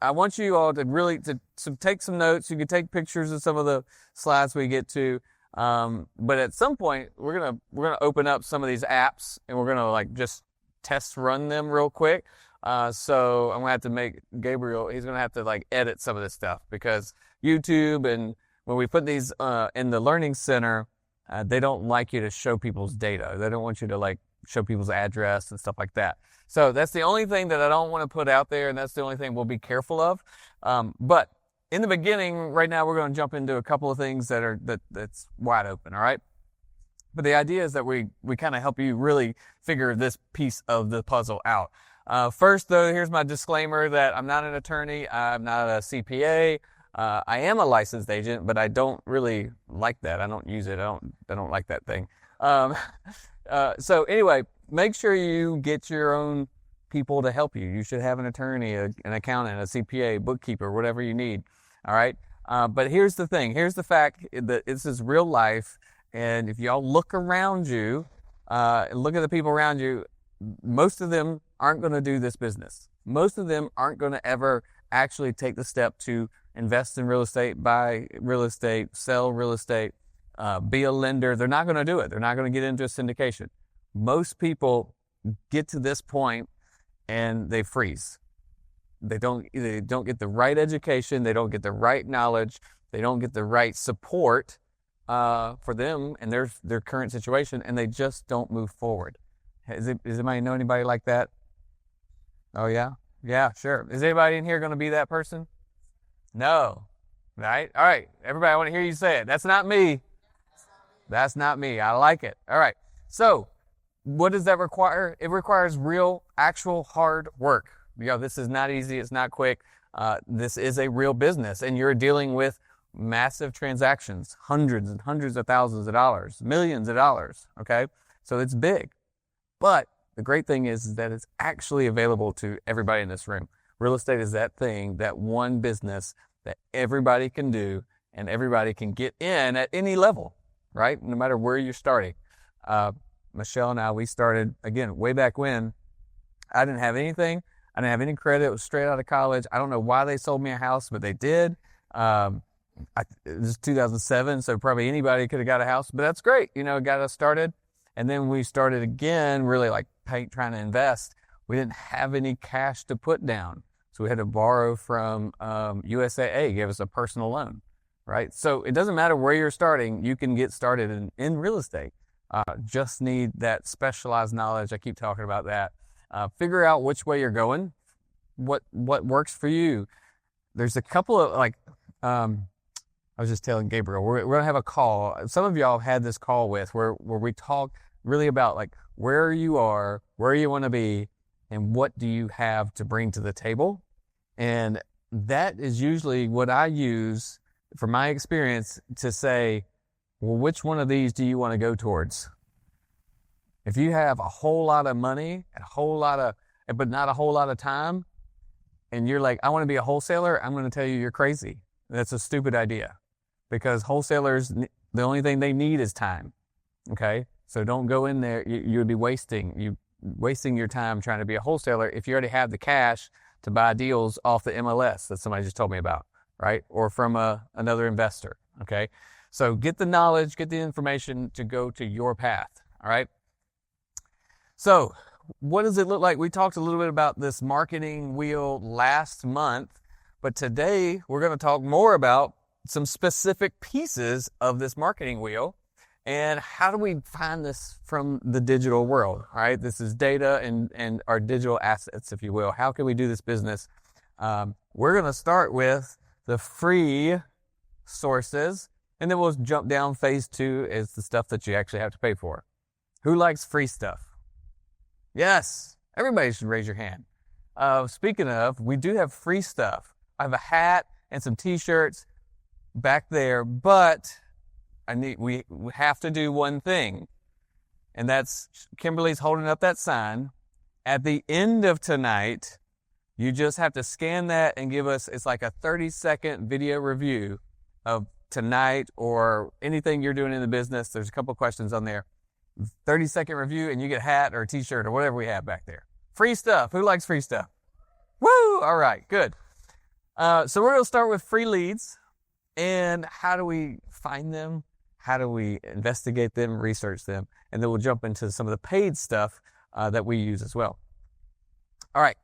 I want you all to really to take some notes. You can take pictures of some of the slides we get to. But at some point, we're gonna open up some of these apps and we're gonna like just test run them real quick. So I'm gonna have to make Gabriel. He's gonna have to like edit some of this stuff because YouTube and when we put these in the learning center, they don't like you to show people's data. They don't want you to like show people's address and stuff like that. So that's the only thing that I don't want to put out there, and that's the only thing we'll be careful of. But in the beginning, right now, we're going to jump into a couple of things that's wide open, all right? But the idea is that we kind of help you really figure this piece of the puzzle out. First, though, here's my disclaimer that I'm not an attorney. I'm not a CPA. I am a licensed agent, but I don't really like that. I don't use it. I don't like that thing. So anyway, make sure you get your own people to help you. You should have an attorney, an accountant, a CPA, bookkeeper, whatever you need. All right. But here's the thing. Here's the fact that this is real life. And if y'all look around you, look at the people around you, most of them aren't going to do this business. Most of them aren't going to ever actually take the step to invest in real estate, buy real estate, sell real estate, be a lender. They're not going to do it. They're not going to get into a syndication. Most people get to this point and they freeze. They don't get the right education. They don't get the right knowledge. They don't get the right support for them and their current situation, and they just don't move forward. Does anybody know anybody like that? Oh, yeah? Yeah, sure. Is anybody in here going to be that person? No. Right? All right. Everybody, I want to hear you say it. That's not me. That's not me. I like it. All right. So what does that require? It requires real, actual hard work. This is not easy. It's not quick. This is a real business, and you're dealing with massive transactions, hundreds and hundreds of thousands of dollars, millions of dollars. Okay. So it's big. But the great thing is that it's actually available to everybody in this room. Real estate is that thing, that one business that everybody can do and everybody can get in at any level, right? No matter where you're starting. Michelle and I, we started, again, way back when. I didn't have anything. I didn't have any credit. It was straight out of college. I don't know why they sold me a house, but they did. It was 2007, so probably anybody could have got a house, but that's great. Got us started. And then we started again, really like trying to invest. We didn't have any cash to put down. So we had to borrow from USAA, gave us a personal loan, right? So it doesn't matter where you're starting. You can get started in real estate. Just need that specialized knowledge. I keep talking about that. Figure out which way you're going, what works for you. There's a couple of I was just telling Gabriel, we're going to have a call. Some of y'all have had this call where we talk really about like where you are, where you want to be, and what do you have to bring to the table. And that is usually what I use from my experience to say, well, which one of these do you want to go towards? If you have a whole lot of money, but not a whole lot of time, and you're like, I want to be a wholesaler, I'm going to tell you you're crazy. That's a stupid idea because wholesalers, the only thing they need is time. Okay. So don't go in there. You would be wasting your time trying to be a wholesaler if you already have the cash to buy deals off the MLS that somebody just told me about, right? Or from another investor. Okay. So get the knowledge, get the information to go to your path. All right. So what does it look like? We talked a little bit about this marketing wheel last month, but today we're going to talk more about some specific pieces of this marketing wheel and how do we find this from the digital world, all right? This is data and our digital assets, if you will. How can we do this business? We're going to start with the free sources, and then we'll jump down. Phase 2 is the stuff that you actually have to pay for. Who likes free stuff? Yes, everybody should raise your hand. Speaking of, we do have free stuff. I have a hat and some t-shirts back there, but we have to do one thing, and that's Kimberly's holding up that sign. At the end of tonight, you just have to scan that and give us, it's like a 30-second video review of tonight or anything you're doing in the business. There's a couple questions on there. 30-second review, and you get a hat or a t-shirt or whatever we have back there. Free stuff. Who likes free stuff? Woo! All right, good. So we're going to start with free leads. And how do we find them? How do we investigate them, research them? And then we'll jump into some of the paid stuff that we use as well. All right.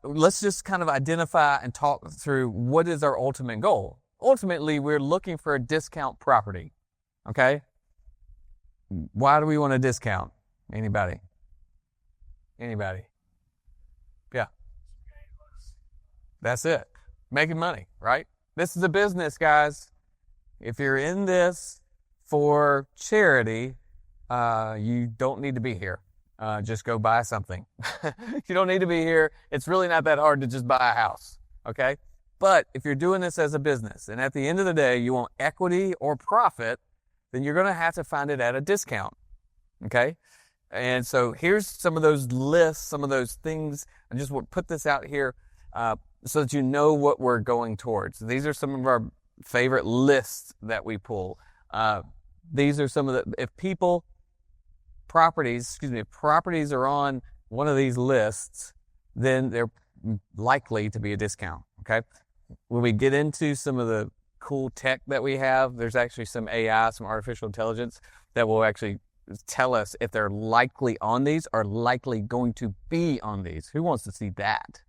Let's just kind of identify and talk through what is our ultimate goal. Ultimately, we're looking for a discount property. Okay? Why do we want a discount? Anybody? Yeah. That's it. Making money, right? This is a business, guys. If you're in this for charity, you don't need to be here. Just go buy something. You don't need to be here. It's really not that hard to just buy a house, okay? But if you're doing this as a business, and at the end of the day, you want equity or profit, then you're going to have to find it at a discount, okay? And so here's some of those lists, some of those things. I just want to put this out here so that you know what we're going towards. These are some of our favorite lists that we pull. These are some of the, if properties are on one of these lists, then they're likely to be a discount, okay? When we get into some of the cool tech that we have, there's actually some AI, some artificial intelligence that will actually tell us if they're likely on these or likely going to be on these. Who wants to see that?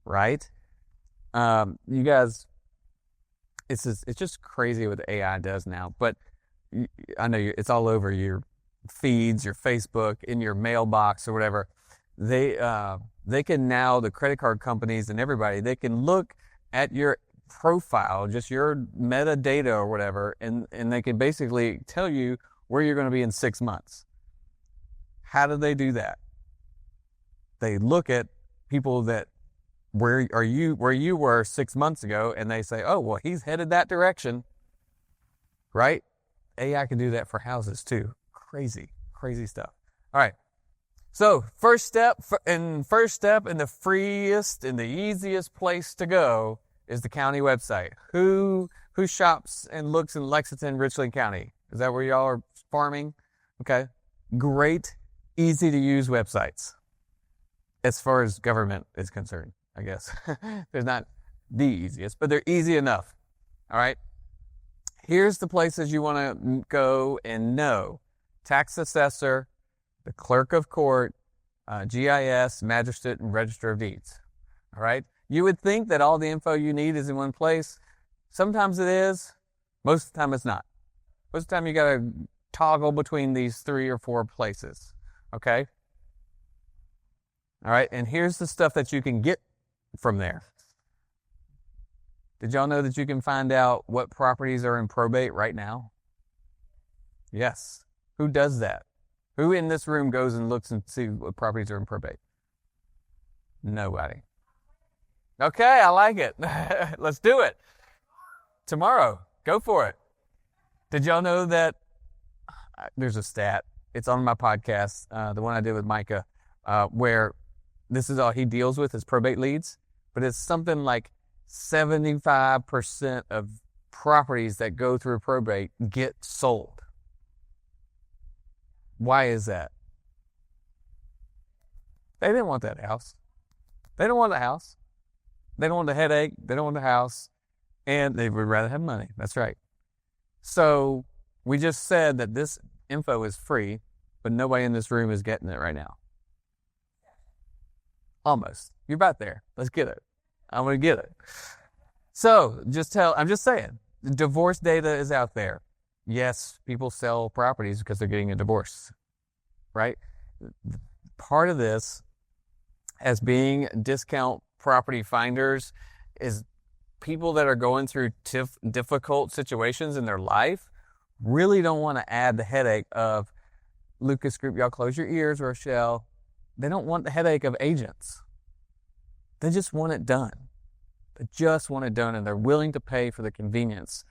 Right? You guys, it's just crazy what the AI does now, but I know it's all over your feeds, your Facebook, in your mailbox or whatever. They can now, the credit card companies and everybody, they can look at your profile, just your metadata or whatever, and they can basically tell you where you're going to be in 6 months. How do they do that? They look at people that where you were 6 months ago, and they say, oh, well, he's headed that direction, right? AI can do that for houses too. Crazy stuff. All right. So first step and the freest and the easiest place to go is the county website. Who shops and looks in Lexington, Richland County? Is that where y'all are farming? Okay. Great, easy to use websites as far as government is concerned, I guess. They're not the easiest, but they're easy enough. All right. Here's the places you want to go and know. Tax assessor, the clerk of court, GIS, magistrate, and register of deeds. All right. You would think that all the info you need is in one place. Sometimes it is. Most of the time it's not. Most of the time you got to toggle between these 3 or 4 places. Okay. All right. And here's the stuff that you can get from there. Did y'all know that you can find out what properties are in probate right now? Yes. Who does that? Who in this room goes and looks and see what properties are in probate? Nobody. Okay, I like it. Let's do it. Tomorrow, go for it. Did y'all know that there's a stat? It's on my podcast, the one I did with Micah, where this is all he deals with is probate leads, but it's something like 75% of properties that go through probate get sold. Why is that? They didn't want that house. They don't want the house. They don't want the headache. They don't want the house. And they would rather have money. That's right. So we just said that this info is free, but nobody in this room is getting it right now. Almost. You're about there. Let's get it. I'm going to get it. So I'm just saying, the divorce data is out there. Yes, people sell properties because they're getting a divorce, right? Part of this, as being discount property finders, is people that are going through difficult situations in their life really don't want to add the headache of Lucas Group. Y'all close your ears, Rochelle. They don't want the headache of agents. They just want it done. They just want it done, and they're willing to pay for the convenience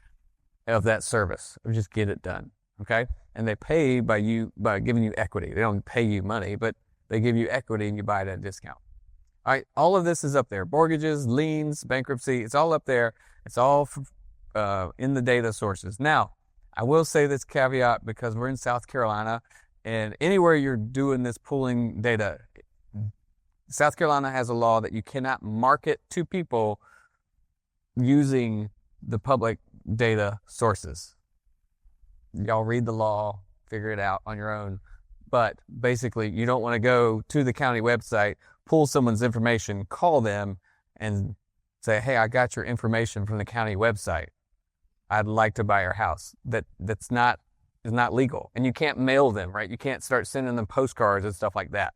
of that service, or just get it done, okay? And they pay by giving you equity. They don't pay you money, but they give you equity and you buy it at a discount. All right, all of this is up there. Mortgages, liens, bankruptcy, it's all up there. It's all in the data sources. Now, I will say this caveat because we're in South Carolina, and anywhere you're doing this pooling data, South Carolina has a law that you cannot market to people using the public data sources. Y'all read the law, figure it out on your own. But basically, you don't want to go to the county website, pull someone's information, call them, and say, hey, I got your information from the county website. I'd like to buy your house. Is not legal. And you can't mail them, right? You can't start sending them postcards and stuff like that.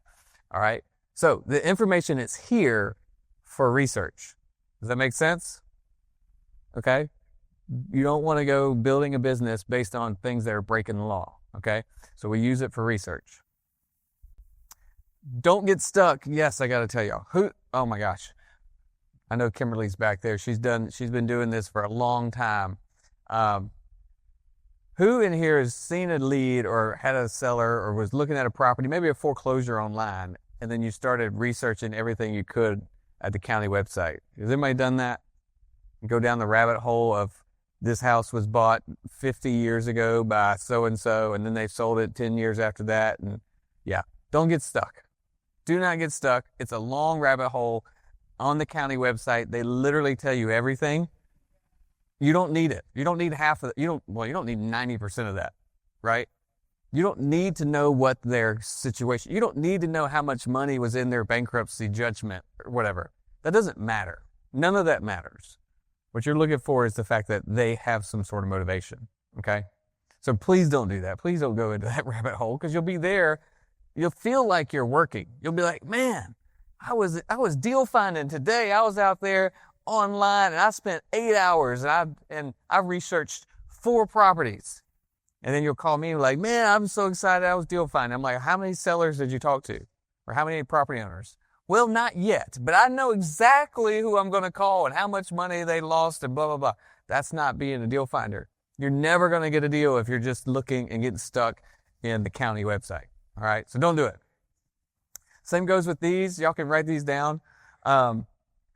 All right? So the information is here for research. Does that make sense? Okay? You don't want to go building a business based on things that are breaking the law. Okay? So we use it for research. Don't get stuck. Yes, I got to tell y'all. Oh my gosh. I know Kimberly's back there. She's been doing this for a long time. Who in here has seen a lead or had a seller or was looking at a property, maybe a foreclosure online, and then you started researching everything you could at the county website? Has anybody done that? You go down the rabbit hole of this house was bought 50 years ago by so-and-so, and then they sold it 10 years after that. And yeah, don't get stuck. Do not get stuck. It's a long rabbit hole on the county website. They literally tell you everything. You don't need it. You don't need half of it. You don't need 90% of that, right? You don't need to know what their situation, you don't need to know how much money was in their bankruptcy judgment or whatever. That doesn't matter. None of that matters. What you're looking for is the fact that they have some sort of motivation, okay? So please don't do that. Please don't go into that rabbit hole, because you'll be there. You'll feel like you're working. You'll be like, man, I was deal finding today. I was out there online and I spent 8 hours and I researched 4 properties. And then you'll call me like, man, I'm so excited I was deal finding. I'm like, how many sellers did you talk to? Or how many property owners? Well, not yet, but I know exactly who I'm going to call and how much money they lost and blah, blah, blah. That's not being a deal finder. You're never going to get a deal if you're just looking and getting stuck in the county website. All right, so don't do it. Same goes with these. Y'all can write these down.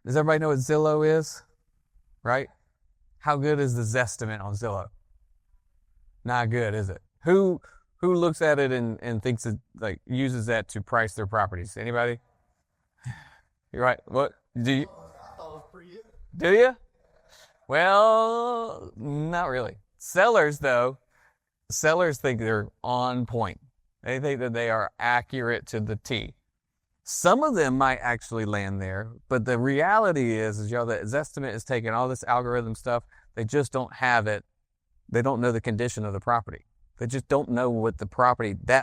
Does everybody know what Zillow is? Right? How good is the Zestimate on Zillow? Not good, is it? Who looks at it and thinks it, like, uses that to price their properties? Anybody? You're right. What? Do you? Do you? Well, not really. Sellers think they're on point. They think that they are accurate to the T. Some of them might actually land there, but the reality is y'all, that Zestimate is taking all this algorithm stuff. They just don't have it. They don't know the condition of the property. They just don't know what that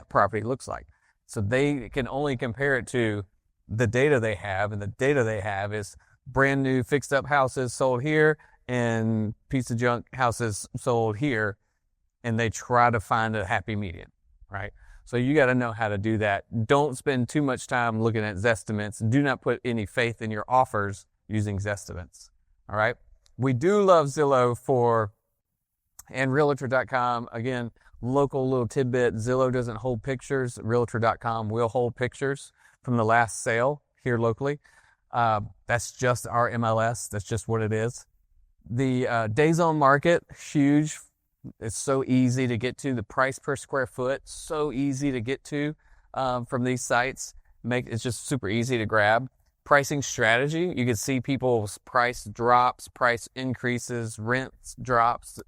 property looks like. So they can only compare it to the data they have, and the data they have is brand new fixed up houses sold here and piece of junk houses sold here, and they try to find a happy median, right? So you got to know how to do that. Don't spend too much time looking at Zestimates. Do not put any faith in your offers using Zestimates. All right. We do love Zillow and Realtor.com. Again, local little tidbit. Zillow doesn't hold pictures. Realtor.com will hold pictures from the last sale here locally. That's just our MLS. That's just what it is. The days on market, huge. It's so easy to get to. The price per square foot, so easy to get to from these sites. It's just super easy to grab. Pricing strategy, you can see people's price drops, price increases, rent drops.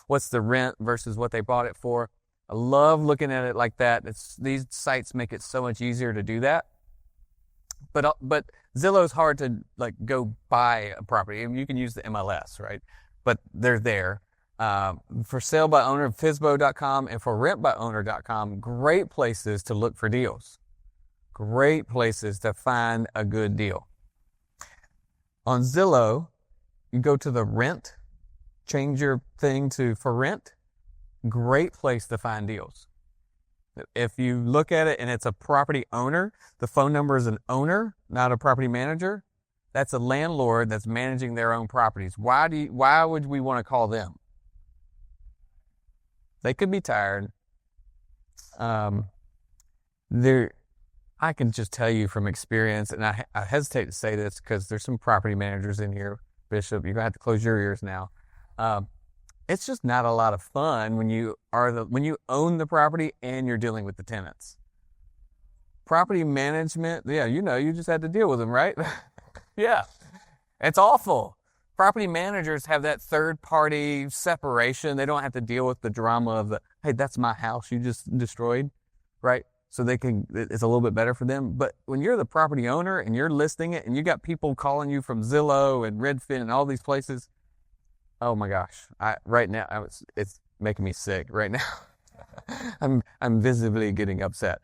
What's the rent versus what they bought it for? I love looking at it like that. These sites make it so much easier to do that. But Zillow's hard to go buy a property. I mean, you can use the MLS, right? But they're there. For sale by owner, FSBO.com, and for rent by owner.com, great places to look for deals. Great places to find a good deal. On Zillow, you go to the rent, change your thing to for rent. Great place to find deals. If you look at it and it's a property owner, the phone number is an owner, not a property manager. That's a landlord that's managing their own properties. Why would we want to call them? They could be tired. I can just tell you from experience, and I hesitate to say this because there's some property managers in here, Bishop. You're gonna have to close your ears now. It's just not a lot of fun when you own the property and you're dealing with the tenants. Property management, you just had to deal with them, right? Yeah, it's awful. Property managers have that third party separation. They don't have to deal with the drama of hey, that's my house you just destroyed, right? So it's a little bit better for them. But when you're the property owner and you're listing it and you got people calling you from Zillow and Redfin and all these places, oh my gosh, right now it's making me sick right now. I'm visibly getting upset.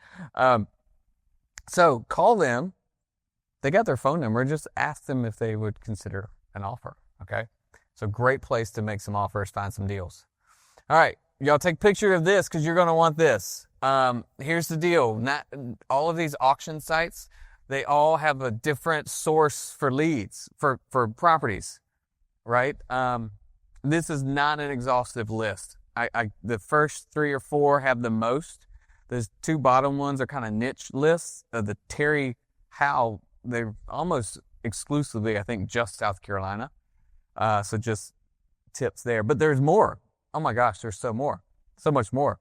So call them. They got their phone number. Just ask them if they would consider an offer. Okay. So great place to make some offers, find some deals. All right. Y'all take a picture of this because you're going to want this. Here's the deal. Not all of these auction sites, they all have a different source for leads for properties, right? This is not an exhaustive list. The first 3 or 4 have the most. The 2 bottom ones are kind of niche lists. The Terry Howe, they're almost exclusively, I think, just South Carolina. So just tips there. But there's more. Oh my gosh, there's so much more.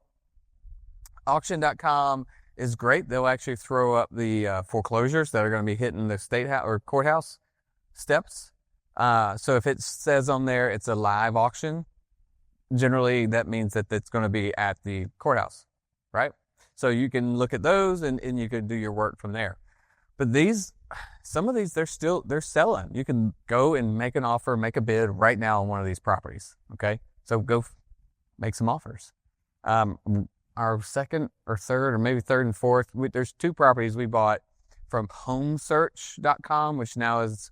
Auction.com is great. They'll actually throw up the foreclosures that are going to be hitting the state house or courthouse steps. So if it says on there it's a live auction, generally that means that it's going to be at the courthouse, right? So you can look at those and you can do your work from there. But some of these, they're selling. You can go and make an offer, make a bid right now on one of these properties. Okay. So go make some offers. Our second or third, or maybe third and fourth, there's 2 properties we bought from homesearch.com, which now is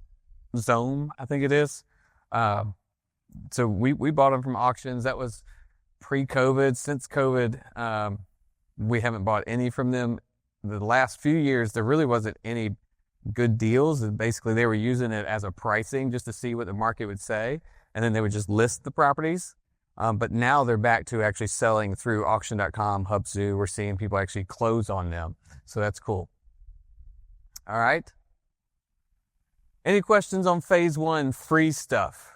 Zome, I think it is. So we bought them from auctions. That was pre-COVID. Since COVID, we haven't bought any from them. The last few years, there really wasn't any good deals. And basically, they were using it as a pricing just to see what the market would say. And then they would just list the properties. But now they're back to actually selling through auction.com, Hubzu. We're seeing people actually close on them. So that's cool. All right. Any questions on phase 1, free stuff?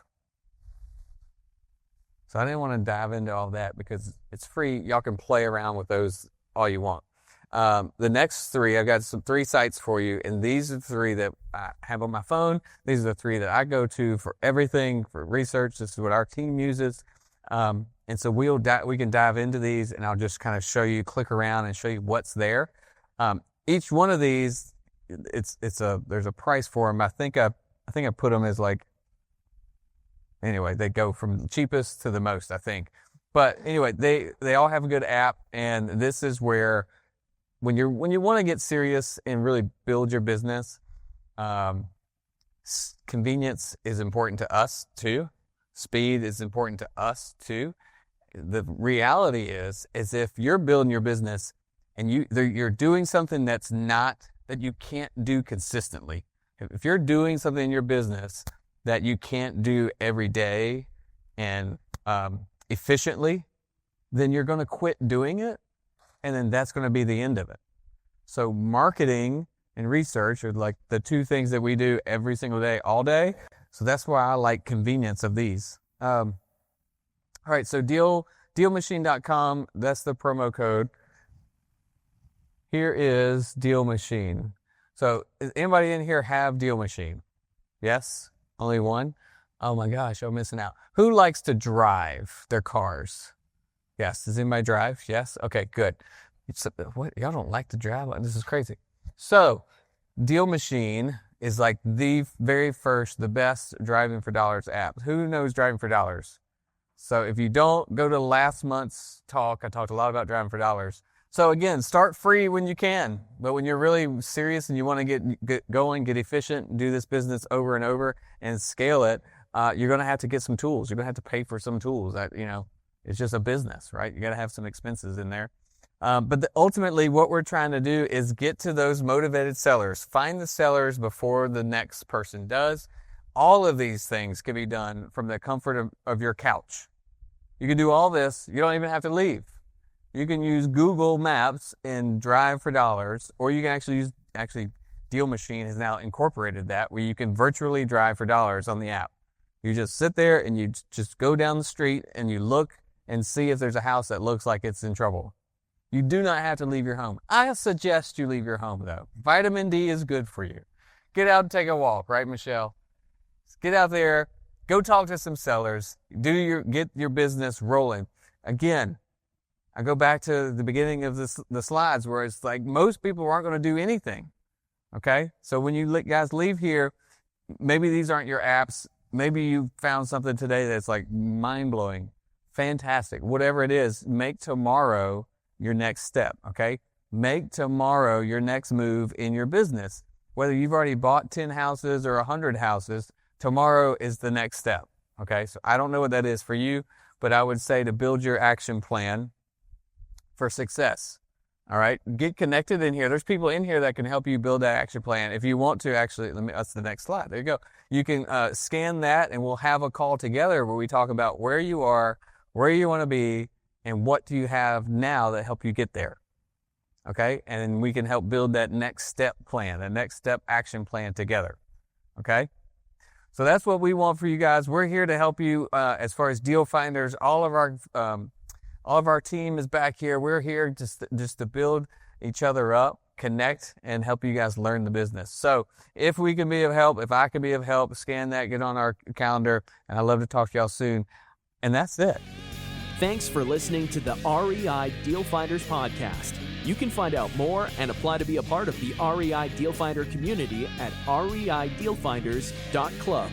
So I didn't want to dive into all that because it's free. Y'all can play around with those all you want. The next 3, I've got 3 sites for you, and these are the 3 that I have on my phone. These are the 3 that I go to for everything, for research. This is what our team uses. And so we can dive into these, and I'll just kind of show you, click around and show you what's there. Each one of these, there's a price for them. I think I put them as anyway, they go from cheapest to the most, I think. But anyway, they all have a good app, and this is where when you want to get serious and really build your business, convenience is important to us too. Speed is important to us too. The reality is if you're building your business and you're doing something that you can't do consistently, if you're doing something in your business that you can't do every day and efficiently, then you're going to quit doing it, and then that's going to be the end of it. So marketing and research are like the 2 things that we do every single day, all day. So that's why I like convenience of these. All right, so dealmachine.com, that's the promo code. Here is Deal Machine. So does anybody in here have Deal Machine? Yes? Only one? Oh my gosh, I'm missing out. Who likes to drive their cars? Yes. Does anybody drive? Yes? Okay, good. What? Y'all don't like to drive? This is crazy. So Deal Machine is like the very first, the best driving for dollars app. Who knows driving for dollars? So if you don't, go to last month's talk. I talked a lot about driving for dollars. So again, start free when you can. But when you're really serious and you want to get going, get efficient, do this business over and over and scale it, you're going to have to get some tools. You're going to have to pay for some tools. It's just a business, right? You got to have some expenses in there. But ultimately, what we're trying to do is get to those motivated sellers. Find the sellers before the next person does. All of these things can be done from the comfort of your couch. You can do all this. You don't even have to leave. You can use Google Maps and drive for dollars, or you can actually Deal Machine has now incorporated that, where you can virtually drive for dollars on the app. You just sit there and you just go down the street and you look and see if there's a house that looks like it's in trouble. You do not have to leave your home. I suggest you leave your home, though. Vitamin D is good for you. Get out and take a walk, right, Michelle? Get out there Go talk to some sellers. Get your business rolling. Again, I go back to the beginning of the slides where it's like most people aren't going to do anything. Okay? So when you guys leave here, maybe these aren't your apps. Maybe you found something today that's like mind-blowing, fantastic. Whatever it is, make tomorrow your next step, okay? Make tomorrow your next move in your business. Whether you've already bought 10 houses or 100 houses, tomorrow is the next step, okay? So I don't know what that is for you, but I would say to build your action plan for success. All right, get connected in here. There's people in here that can help you build that action plan. If you want to, actually, that's the next slide. There you go. You can scan that, and we'll have a call together where we talk about where you are, where you want to be, and what do you have now that help you get there. Okay, and we can help build that next step plan, that next step action plan together. Okay, so that's what we want for you guys. We're here to help you as far as deal finders. All of our team is back here. We're here just to build each other up, connect, and help you guys learn the business. So if we can be of help, if I can be of help, scan that, get on our calendar, and I'd love to talk to y'all soon. And that's it. Thanks for listening to the REI Deal Finders podcast. You can find out more and apply to be a part of the REI Deal Finder community at reidealfinders.club.